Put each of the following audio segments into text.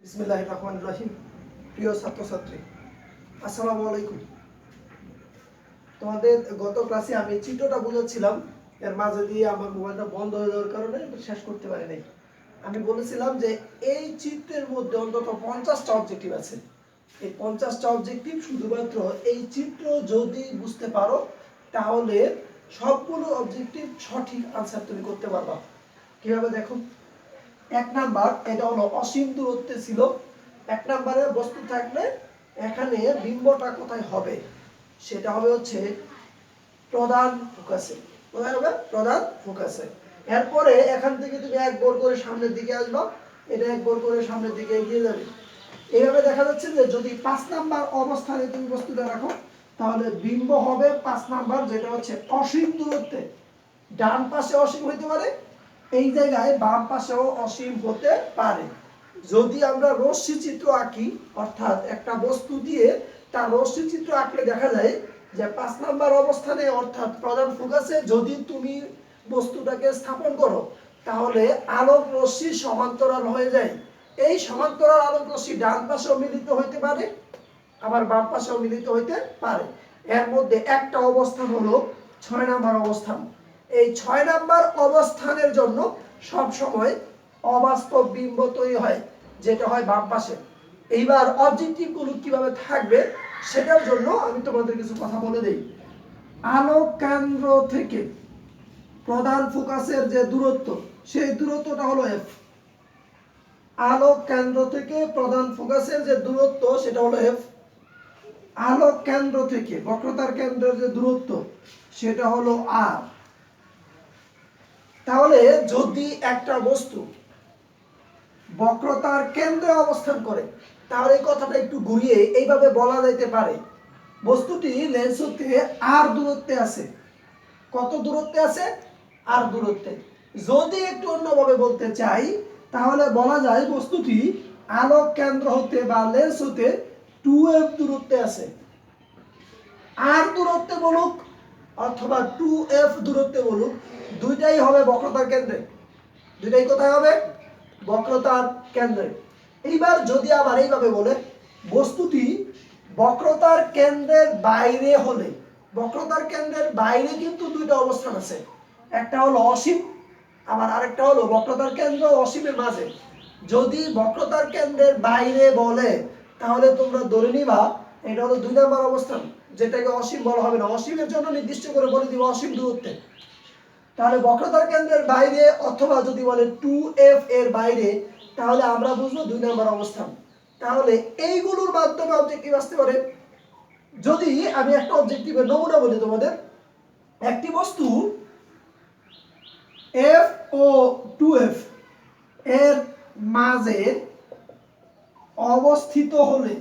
বিসমিল্লাহির রহমানির রহিম। প্রিয় ছাত্রছাত্রী, আসসালামু আলাইকুম। তোমাদের গত ক্লাসে আমি চিত্রটা বুঝাচ্ছিলাম, এর মাঝে দিয়ে আমার মোবাইলটা বন্ধ হয়ে যাওয়ার কারণে শেষ করতে পারি নাই। আমি বলেছিলাম যে এই চিত্রের মধ্যে অন্তত 50টা অবজেক্টিভ আছে। এই 50টা অবজেক্টিভ শুধুমাত্র এই চিত্র যদি বুঝতে পারো তাহলে সবগুলো অবজেক্টিভ সঠিক আনসার তুমি করতে পারবা। কিভাবে দেখো, এক নাম্বার, এটা হলো অসীম দূরত্বে ছিল। এক নাম্বারে বস্তু থাকলে এখানে বিম্বটা কোথায় হবে, সেটা হবে হচ্ছে প্রধান ফোকাসে। কোথায় হবে? প্রধান ফোকাসে। এরপরে এখান থেকে তুমি এক গোল করে সামনের দিকে আসবা, এটা এক গোল করে সামনের দিকে এগিয়ে যাবে। এইভাবে দেখা যাচ্ছে যে যদি 5 নাম্বার অবস্থানে তুমি বস্তুটা রাখো তাহলে বিম্ব হবে 5 নাম্বার, যেটা হচ্ছে অসীম দূরত্বে। ডান পাশে অসীম হইতে পারে, এই জায়গায় বাম পাশেও অসীম হতে পারে। যদি আমরা রশ্মি চিত্র আঁকি, অর্থাৎ একটা বস্তু দিয়ে তার রশ্মি চিত্র আঁকলে দেখা যায় যে 5 নাম্বার অবস্থানে অর্থাৎ প্রধান ফোকাসে যদি তুমি বস্তুটাকে স্থাপন করো তাহলে আলোক রশ্মি সমান্তরাল হয়ে যায়। এই সমান্তরাল আলোক রশ্মি ডান পাশেও মিলিত হইতে পারে, আবার বাম পাশেও মিলিত হইতে পারে। এর মধ্যে একটা অবস্থান হলো 6 নাম্বার অবস্থান। এই 6 নাম্বার অবস্থানের জন্য সব সময় অবাস্তব বিম্ব তৈরি হয়, যেটা হয় বাম পাশে। এইবার অবজেক্টিভ গুলো কিভাবে থাকবে সেটার জন্য আমি তোমাদের কিছু কথা বলে দেই। আলোক কেন্দ্র থেকে প্রধান ফোকাসের যে দূরত্ব, সেই দূরত্বটা হলো এফ। আলোক কেন্দ্র থেকে প্রধান ফোকাসের যে দূরত্ব সেটা হলো এফ। আলোক কেন্দ্র থেকে বক্রতার কেন্দ্রের যে দূরত্ব সেটা হলো আর। তাহলে যদি একটা বস্তু বক্রতার কেন্দ্রে অবস্থান করে তাহলে এই কথাটা একটু ঘুরিয়ে এইভাবে বলা যাইতে পারে, বস্তুটি লেন্স হতে আর দূরত্বে আছে। কত দূরত্বে আছে? আর দূরত্বে। যদি একটু অন্যভাবে বলতে চাই তাহলে বলা যায় বস্তুটি আলোক কেন্দ্র হতে বা লেন্স হতে 2f দূরত্বে আছে। আর দূরত্বে বলুক অথবা 2f দূরত্বে বলুক, দুইটাই হবে বক্রতার কেন্দ্রে। দুইটাই কোথায় হবে? বক্রতার কেন্দ্রে। এইবার যদি আবার এইভাবে বলে বস্তুটি বক্রতার কেন্দ্রের বাইরে হলে, বক্রতার কেন্দ্রের বাইরে কিন্তু দুইটা অবস্থান আছে, একটা হলো অসীম, আবার আরেকটা হলো বক্রতার কেন্দ্র অসীমের মাঝে। যদি বক্রতার কেন্দ্রের বাইরে বলে তাহলে তোমরা ধরে নিবা এটা হলো 2 নাম্বার অবস্থান, যেটাকে অসীম বলা হবে না। অসীমের জন্য নির্দিষ্ট করে বলে দিব অসীম দূরত্বে। তাহলে বক্রতার কেন্দ্রের বাইরে অথবা যদি বলে 2f এর বাইরে তাহলে আমরা বুঝবো 2 নাম্বার অবস্থান। তাহলে এইগুলোর মাধ্যমে অবজেক্টিভ আসতে পারে। যদি আমি একটা অবজেক্টিভের নমুনা বলি তোমাদের, একটি বস্তু f ও 2f এর মাঝে অবস্থিত হলে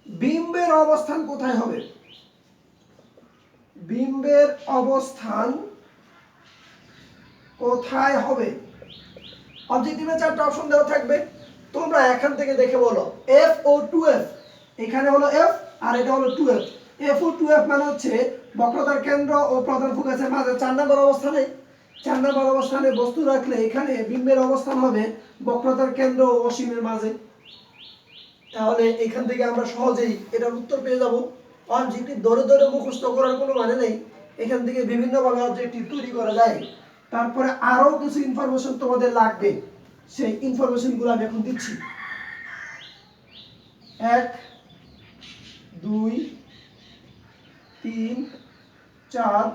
বিম্বের অবস্থান কোথায় হবে? বিম্বের অবস্থান কোথায় হবে? অবজেক্টিভে 4টা অপশন দেওয়া থাকবে, তোমরা এখান থেকে দেখে বলো। f ও 2f, এখানে হলো f আর এটা হলো 2f। f ও 2f মানে হচ্ছে বক্রতার কেন্দ্র ও প্রধান ফোকাসের মাঝে 4 নম্বর অবস্থানে। 4 নম্বর অবস্থানে বস্তু রাখলে এখানে বিম্বের অবস্থান হবে বক্রতার কেন্দ্র ও অসীমের মাঝে। তাহলে এখান থেকে আমরা সহজেই এটার উত্তর পেয়ে যাব। অবজেক্টিভ ধরে ধরে মুখস্থ করার কোনো মানে নেই, এখান থেকে বিভিন্নভাবে অবজেক্টিভ তৈরি করা যায়। তারপরে আরো কিছু ইনফরমেশন তোমাদের লাগবে, সেই ইনফরমেশনগুলো আমি এখন দিচ্ছি। 1 2 3 4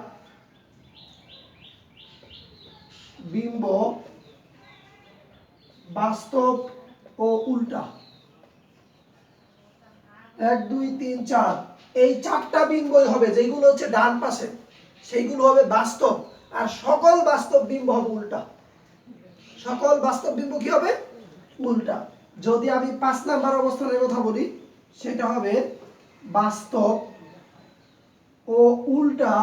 বিম্ব, বাস্তব ও উল্টা। 1 2 3 4, এই 4টা বিম্বই হবে যেগুলো হচ্ছে ডান পাশে, সেইগুলো হবে বাস্তব। আর সকল বাস্তব বিম্ব হবে উল্টা। সকল বাস্তব বিম্ব কি হবে? উল্টা। যদি আমি 5 নাম্বার অবস্থানের কথা বলি সেটা হবে বাস্তব ও উল্টা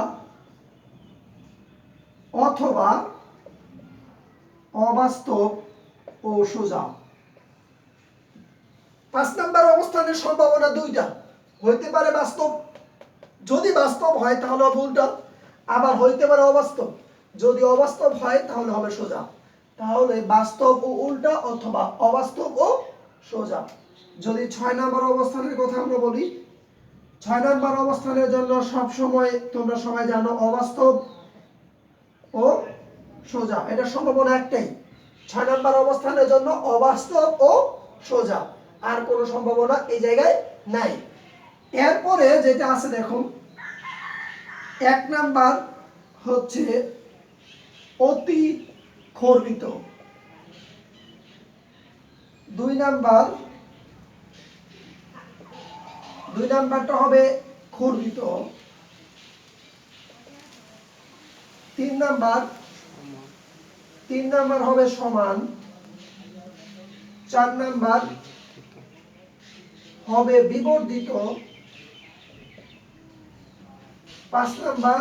অথবা অবাস্তব ও সোজা। 5 নাম্বার অবস্থানের সম্ভাবনা দুইটা, হইতে পারে বাস্তব, যদি বাস্তব হয় তাহলে হবে উল্টা, আবার হইতে পারে অবাস্তব, যদি অবাস্তব হয় তাহলে হবে সোজা। তাহলে বাস্তব ও উল্টা অথবা অবাস্তব ও সোজা। যদি 6 নম্বর অবস্থানের কথা আমরা বলি, 6 নম্বর অবস্থানের জন্য সব সময় তোমরা সবাই জানো অবাস্তব ও সোজা, এটা সম্ভাবনা একটাই। 6 নম্বর অবস্থানের জন্য অবাস্তব ও সোজা, আর কোনো সম্ভাবনা এই জায়গায় নাই। এরপরে যেটা আছে দেখো, 1 নাম্বার হচ্ছে অতি খর্বিত, 2 নাম্বারটা হবে খর্বিত, 3 নাম্বার হবে সমান, 4 নাম্বার হবে বিবর্ধিত, 5 নাম্বার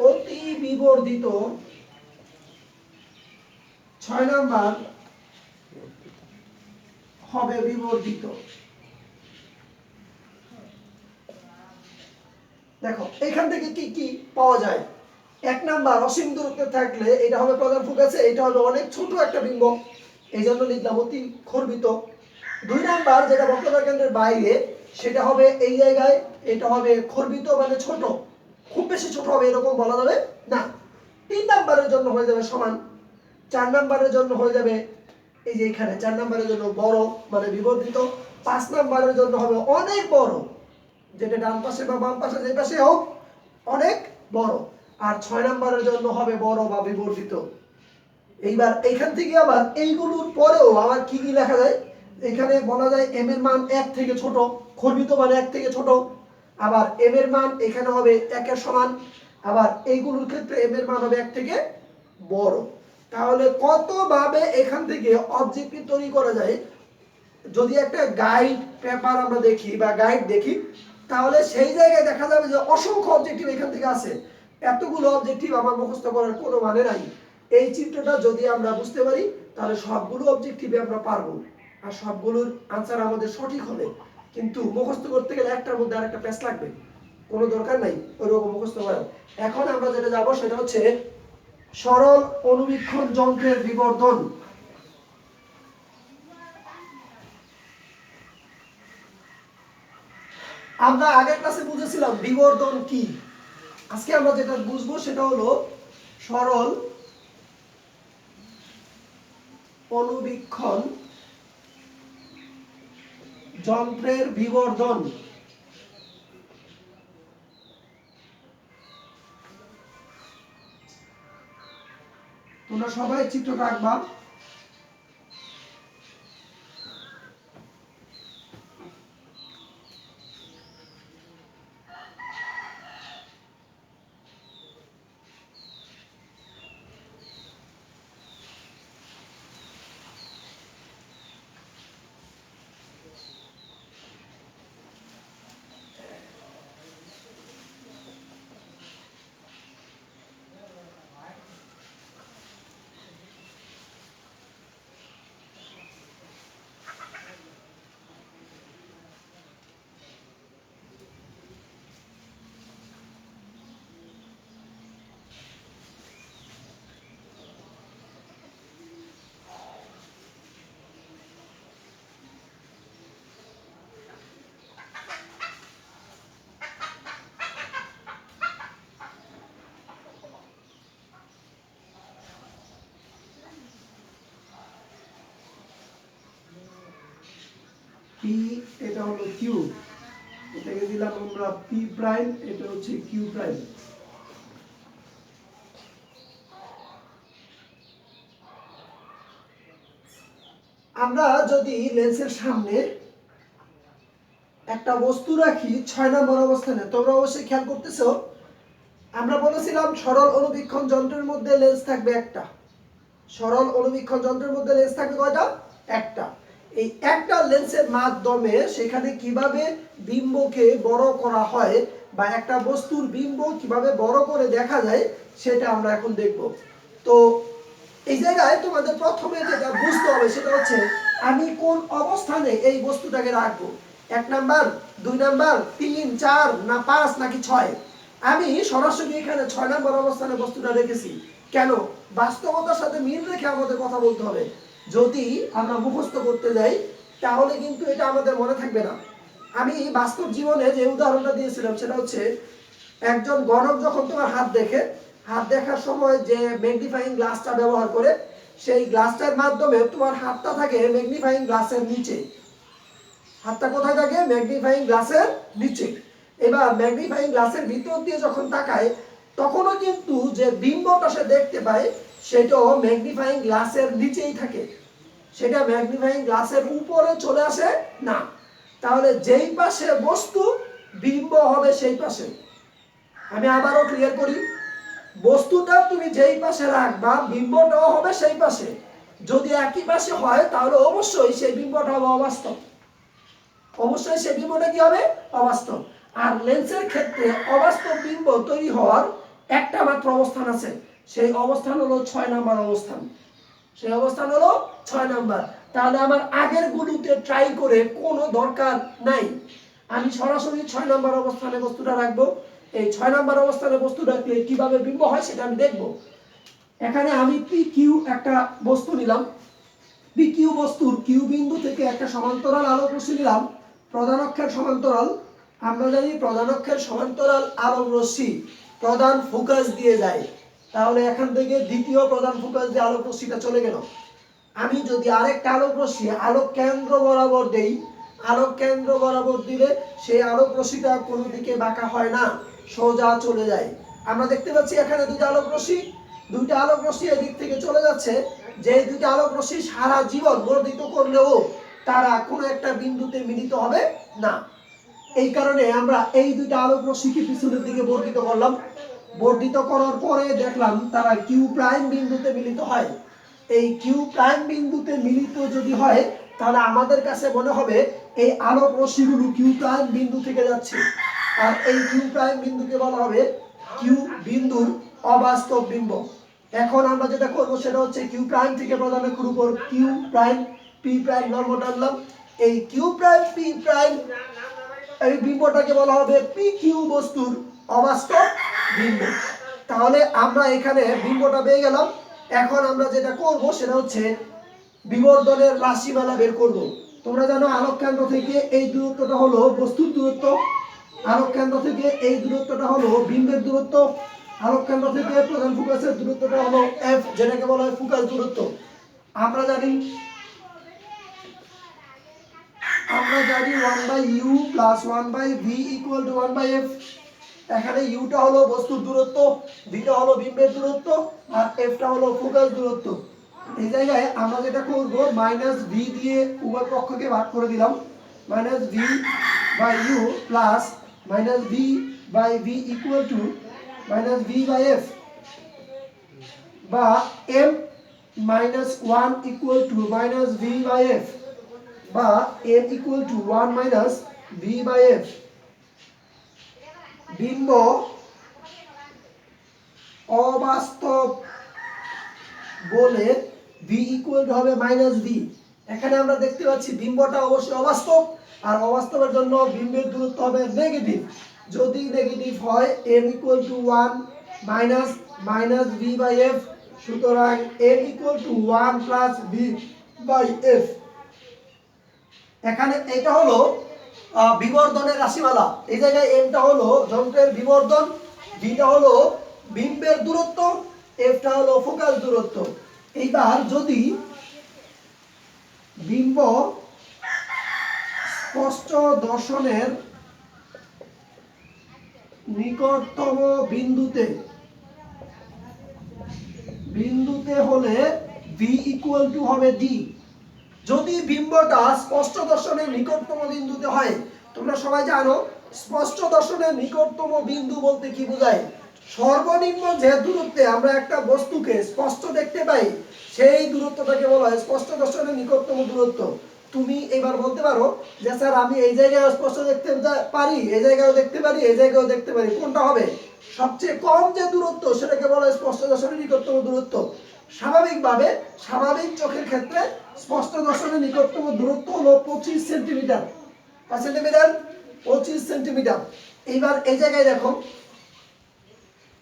অতি বিবর্ধিত, 6 নাম্বার হবে বিবর্ধিত। দেখো এখান থেকে কি কি পাওয়া যায়। 1 নাম্বার অসীম দূরত্বে থাকলে এটা হবে প্রধান ফোকাসে, এটা হবে অনেক ছোট একটা বিম্ব, এই জন্য লিখলাম অতি খর্বিত। 2 নাম্বার যেটা বক্রতা কেন্দ্রের বাইরে, সেটা হবে এই জায়গায়, এটা হবে খর্বিত মানে ছোট, খুব বেশি ছোট হবে এরকম বলা যাবে না। 3 নাম্বারের জন্য হয়ে যাবে সমান, 4 নাম্বারের জন্য হয়ে যাবে এই যে এখানে 4 নাম্বারের জন্য বড় মানে বিবর্ধিত, 5 নাম্বারের জন্য হবে অনেক বড়, যেটা ডান পাশে বা বাম পাশে যে পাশে হোক অনেক বড়, আর 6 নাম্বারের জন্য হবে বড় বা বিবর্ধিত। এইবার এখান থেকে আবার এইগুলোর পরেও আবার কি কি লেখা যায়, এখানে বলা যায় m এর মান 1 থেকে ছোট, খর্বিত মানে 1 থেকে ছোট, আবার m এর মান এখানে হবে 1 এর সমান, আবার এইগুলোর ক্ষেত্রে m এর মান হবে 1 থেকে বড়। তাহলে কত ভাবে এখান থেকে অবজেক্টিভ তৈরি করা যায়। যদি একটা গাইড পেপার আমরা দেখি বা গাইড দেখি, তাহলে সেই জায়গায় দেখা যাবে যে অসংখ্য অবজেক্টিভ এখান থেকে আছে। এতগুলো অবজেক্টিভ আমার মুখস্থ করার কোনো মানে নাই। এই চিত্রটা যদি আমরা বুঝতে পারি, তাহলে সবগুলো অবজেক্টিভে আমরা পারবো, আর সবগুলোর আনসার আমাদের সঠিক হবে। কিন্তু মুখস্থ করতে গেলে একটার মধ্যে আরেকটা প্যাচ লাগবে, কোনো দরকার নাই ওইরকম মুখস্থ করার। এখন আমরা যেটা যাব সেটা হচ্ছে সরল অনুবীক্ষণ যন্ত্রের বিবর্ধন। আমরা আগের ক্লাসে বুঝেছিলাম বিবর্ধন কি, আজকে আমরা যেটা বুঝবো সেটা হলো সরল অনুবীক্ষণ যন্ত্রের বিবর্ধন। তোমরা সবাই চিত্রটা আঁকবা। পি এটা হলো কিউ, এটাকে দিলাম আমরা পি প্রাইম, এটা হচ্ছে কিউ প্রাইম। আমরা যদি লেন্সের সামনে একটা বস্তু রাখি 6 নম্বর অবস্থানে, তোমরা অবশ্যই খেয়াল করতেছো, আমরা বলেছিলাম সরল অনুবীক্ষণ যন্ত্রের মধ্যে লেন্স থাকবে একটা। সরল অনুবীক্ষণ যন্ত্রের মধ্যে লেন্স থাকবে কয়টা? একটা। এই একটা লেন্সের মাধ্যমে সেখানে কিভাবে বিম্বকে বড় করা হয় বা একটা বস্তুর বিম্ব কিভাবে বড় করে দেখা যায় সেটা আমরা এখন দেখব। তো এই জায়গায় তোমাদের প্রথমে যেটা বুঝতে হবে সেটা হচ্ছে আমি কোন অবস্থানে এই বস্তুটাকে রাখবো, 1 নাম্বার, 2 নাম্বার, 3, 4 না 5 নাকি 6। আমি সরাসরি এখানে 6 নাম্বার অবস্থানে বস্তুটা রেখেছি। কেন? বাস্তবতার সাথে মিল রেখে আমাদের কথা বলতে হবে। যদি আমরা মুখস্থ করতে যাই তাহলে কিন্তু এটা আমাদের মনে থাকবে না। আমি বাস্তব জীবনে যে উদাহরণটা দিয়েছিলাম সেটা হচ্ছে, একজন গণক যখন তোমার হাত দেখে, হাত দেখার সময় যে ম্যাগনিফাইং গ্লাসটা ব্যবহার করে, সেই গ্লাসটার মাধ্যমে তোমার হাতটা থাকে ম্যাগনিফাইং গ্লাসের নিচে। হাতটা কোথায় থাকে? ম্যাগনিফাইং গ্লাসের নিচে। এবার ম্যাগনিফাইং গ্লাসের ভিতর দিয়ে যখন তাকায় তখনও কিন্তু যে বিম্বটা সে দেখতে পায় সেটাও ম্যাগনিফাইং গ্লাসের নিচেই থাকে, সেটা ম্যাগনিফাইং গ্লাসের উপরে চলে আসে না। তাহলে যেই পাশে বস্তু বিম্ব হবে সেই পাশে। আমি আবারও ক্লিয়ার করি, বস্তুটা তুমি যেই পাশে রাখবা বিম্বটাও হবে সেই পাশে। যদি একই পাশে হয় তাহলে অবশ্যই সেই বিম্বটা হবে অবাস্তব, অবশ্যই সেই বিম্বটা কি হবে? অবাস্তব। আর লেন্সের ক্ষেত্রে অবাস্তব বিম্ব তৈরি হওয়ার একটা মাত্র অবস্থান আছে, সেই অবস্থান হলো 6 নাম্বার অবস্থান। সেই অবস্থান হলো 6 নাম্বার। তাহলে আমার আগের গুলোতে ট্রাই করে কোনো দরকার নাই, আমি সরাসরি 6 নাম্বার অবস্থানে বস্তুটা রাখবো। এই 6 নাম্বার অবস্থানে বস্তু রাখলে কিভাবে বিম্ব হয় সেটা আমি দেখব। এখানে আমি পি কিউ একটা বস্তু নিলাম, পি কিউ বস্তুর কিউ বিন্দু থেকে একটা সমান্তরাল আলোক রশ্মি নিলাম, প্রধান অক্ষের সমান্তরাল। আমরা জানি প্রধান অক্ষের সমান্তরাল আলোক রশ্মি প্রধান ফোকাস দিয়ে যায়, তাহলে এখান থেকে দ্বিতীয় প্রধান ফোকাস দিয়ে আলোক রশ্মিটা চলে গেল। আমি যদি আরেকটা আলোক রশ্মি আলোক কেন্দ্র বরাবর দেই, আলোক কেন্দ্র বরাবর দিলে সেই আলোক রশ্মিটা কোনো দিকে বাঁকা হয় না, সোজা চলে যায়। আমরা দেখতে পাচ্ছি এখানে দুইটা আলোক রশ্মি, দুইটা আলোক রশ্মি এদিক থেকে চলে যাচ্ছে। যে দুইটা আলোক রশ্মি সারা জীবন বর্ধিত করলেও তারা কোনো একটা বিন্দুতে মিলিত হবে না। এই কারণে আমরা এই দুইটা আলোক রশ্মিকে পিছনের দিকে বর্ধিত করলাম। বর্ধিত করার পরে দেখলাম তারা কিউ প্রাইম বিন্দুতে মিলিত হয়। এই কিউ প্রাইম বিন্দুতে মিলিত যদি হয় তাহলে আমাদের কাছে মনে হবে এই আলোক রশ্মিগুলো কিউ প্রাইম বিন্দু থেকে যাচ্ছে, আর এই কিউ প্রাইম বিন্দুকে বলা হবে কিউ বিন্দুর অবাস্তব বিম্ব। এখন আমরা যেটা করব সেটা হচ্ছে কিউ প্রাইম থেকে প্রধান অক্ষের উপর কিউ প্রাইম পি প্রাইম লম্ব টানলাম। এই কিউ প্রাইম পি প্রাইম এই বিম্বটাকে বলা হবে পি কিউ বস্তুর অবাস্তব বিম্ব। তাহলে আমরা এখানে বিম্বটা পেয়ে গেলাম। এখন আমরা যেটা করব সেটা হচ্ছে বিবর্ধনের রাশিমালা বের করব। তোমরা জানো আলোক কেন্দ্র থেকে এই দূরত্বটা হলো বস্তুর দূরত্ব, আলোক কেন্দ্র থেকে এই দূরত্বটা হলো বিম্বের দূরত্ব, আলোক কেন্দ্র থেকে প্রধান ফোকাসের দূরত্বটা হলো এফ, যেটাকে বলা হয় ফোকাস দূরত্ব। আমরা জানি 1/u plus 1/v equal to 1/f। এখানে ইউটা হলো বস্তুর দূরত্ব, ভিটা হলো বিম্বের দূরত্ব, আর এফটা হলো ফোকাস দূরত্ব। এই জায়গায় আমরা যেটা করব মাইনাস ভি দিয়ে উভয় পক্ষকে ভাগ করে দিলাম। Minus v by u plus minus v by v equal to minus v by f, বা m minus 1 equal to minus v by f, বা m equal to 1 minus v by f. বিম্ব অবাস্তব বলে ভি ইকুয়াল টু হবে minus v. এখানে আমরা দেখতে পাচ্ছি বিম্বটা অবশ্যই অবাস্তব, আর অবাস্তবের জন্য বিম্বের দূরত্ব হবে নেগেটিভ। যদি নেগেটিভ হয় m equal to 1 minus minus v by f, সুতরাং m equal to 1 plus v by f. এখানে এটা হলো বিবর্ধনের রাশিমালা। এই জায়গায় এমটা হলো যন্ত্রের বিবর্ধন, ভিটা হলো বিম্বের দূরত্ব, এফটা হলো ফোকাস দূরত্ব। এইবার যদি বিম্ব স্পষ্ট দর্শনের নিকটতম বিন্দুতে হলে ভি ইকুয়াল টু হবে ডি। যদি বিম্বটা স্পষ্ট দর্শনের নিকটতম বিন্দুতে হয়, তোমরা সবাই জানো স্পষ্ট দর্শনের নিকটতম বিন্দু বলতে কি বোঝায়? সর্বনিম্ন যে দূরত্বে আমরা একটা বস্তুকে স্পষ্ট দেখতে পাই সেই দূরত্বটাকে বলা হয় স্পষ্ট দর্শনের নিকটতম দূরত্ব। তুমি এবার বলতে পারো যে স্যার আমি এই জায়গায় স্পষ্ট দেখতে পারি, এই জায়গায়ও দেখতে পারি, এই জায়গায়ও দেখতে পারি, কোনটা হবে? সবচেয়ে কম যে দূরত্ব সেটাকে বলা হয় স্পষ্ট দর্শনের নিকটতম দূরত্ব। স্বাভাবিকভাবে স্বাভাবিক চোখের ক্ষেত্রে স্পষ্ট দর্শনের নিকটতম দূরত্ব হলো 25 সেন্টিমিটার। কত সেন্টিমিটার? 25 সেন্টিমিটার। এইবার এই জায়গায় দেখো,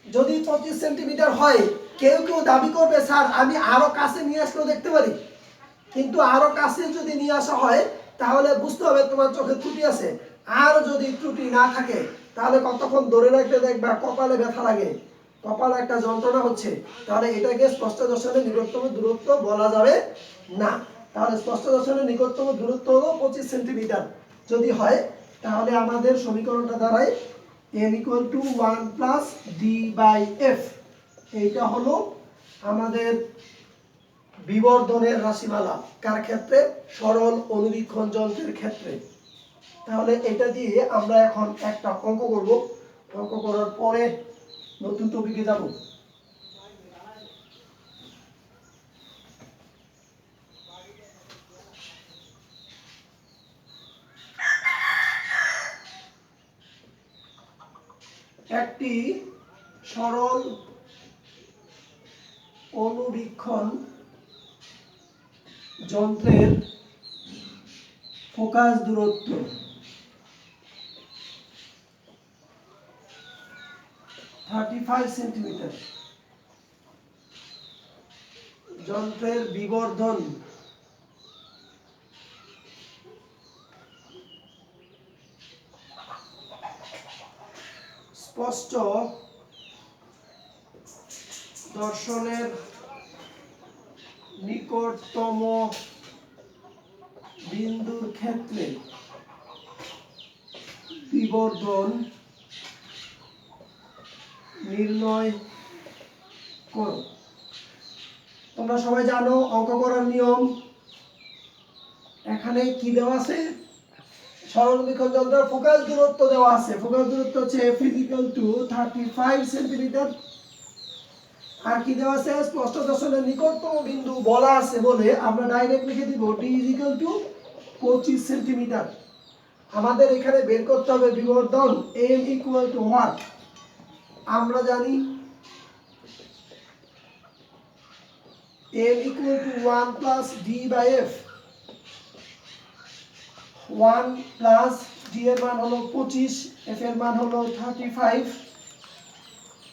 যদি 25 সেন্টিমিটার হয় কেউ কেউ দাবি করবে স্যার আমি আরো কাছে নিয়ে আসলেও দেখতে পারি, কিন্তু আরো কাছে যদি নিয়ে আসা হয় তাহলে বুঝতে হবে তোমার চোখে ত্রুটি আছে। আর যদি ত্রুটি না থাকে তাহলে কতক্ষণ ধরে রাখলে দেখবা কপালে ব্যথা লাগে, কপালে একটা যন্ত্রণা হচ্ছে, তাহলে এটাকে স্পষ্ট দর্শনের নিকটতম দূরত্ব বলা যাবে না। তাহলে স্পষ্ট দর্শনের নিকটতম দূরত্ব হলো 25 সেন্টিমিটার যদি হয়, তাহলে আমাদের সমীকরণটা দাঁড়ায় m = 1 + d/f। এইটা হলো আমাদের বিবর্ধনের রাশিমালা। কার ক্ষেত্রে? সরল অনুবীক্ষণ যন্ত্রের ক্ষেত্রে। তাহলে এটা দিয়ে আমরা এখন একটা অঙ্ক করব, অঙ্ক করার পরে নতুন টপিকে যাব। একটি সরল অনুবীক্ষণ যন্ত্রের ফোকাস দূরত্ব 35 সেন্টিমিটার, যন্ত্রের বিবর্ধন স্পষ্ট দর্শনের নিকটতম বিন্দুর ক্ষেত্রে বিবর্ধন নির্ণয় করো। তোমরা সবাই জানো অঙ্ক করার নিয়ম। এখানে কি দেওয়া আছে? সরল অনুবীক্ষণ যন্ত্রের ফোকাস দূরত্ব দেওয়া আছে। ফোকাস দূরত্ব হচ্ছে f = 35 সেন্টিমিটার। আর কি দেওয়া আছে? স্পষ্ট দর্শনের নিকটতম বিন্দু বলা আছে বলে আমরা ডাইরেক্ট লিখে দিব d = 25 সেন্টিমিটার। আমাদের এখানে বের করতে হবে বিবর্ধন m = what? আমরা জানি m = 1 + d/f। 1 + d এর মান হলো 25, f এর মান হলো 35।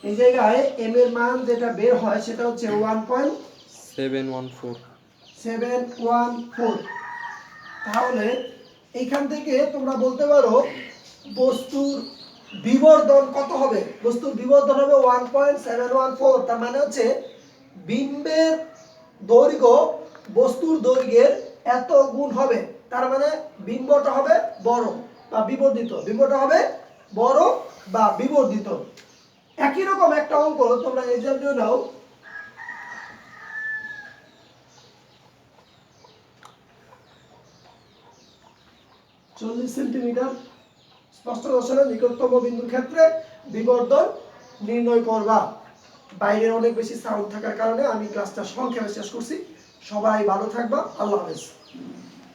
এই জায়গায় m এর মান যেটা বের হয় সেটা হচ্ছে 1.714। তাহলে এইখান থেকে তোমরা বলতে পারো বস্তুর বিবর্ধন কত হবে? বস্তুর বিবর্ধন হবে 1.714। তার মানে হচ্ছে বিম্বের দৈর্ঘ্য বস্তুর দৈর্ঘ্যের এত গুণ হবে। তার মানে বিম্বটা হবে বড় বা বিবর্ধিত, বিম্বটা হবে বড় বা বিবর্ধিত। একই রকম একটা অঙ্ক তোমরা এক্সাম্পল নাও। 40 সেন্টিমিটার স্পষ্ট দর্শনের নিকটতম বিন্দুর ক্ষেত্রে বিবর্ধন নির্ণয় করবা। বাইরে অনেক বেশি সাউন্ড থাকার কারণে আমি ক্লাসটা সংক্ষেপে শেষ করছি। সবাই ভালো থাকবা। আল্লাহ হাফেজ।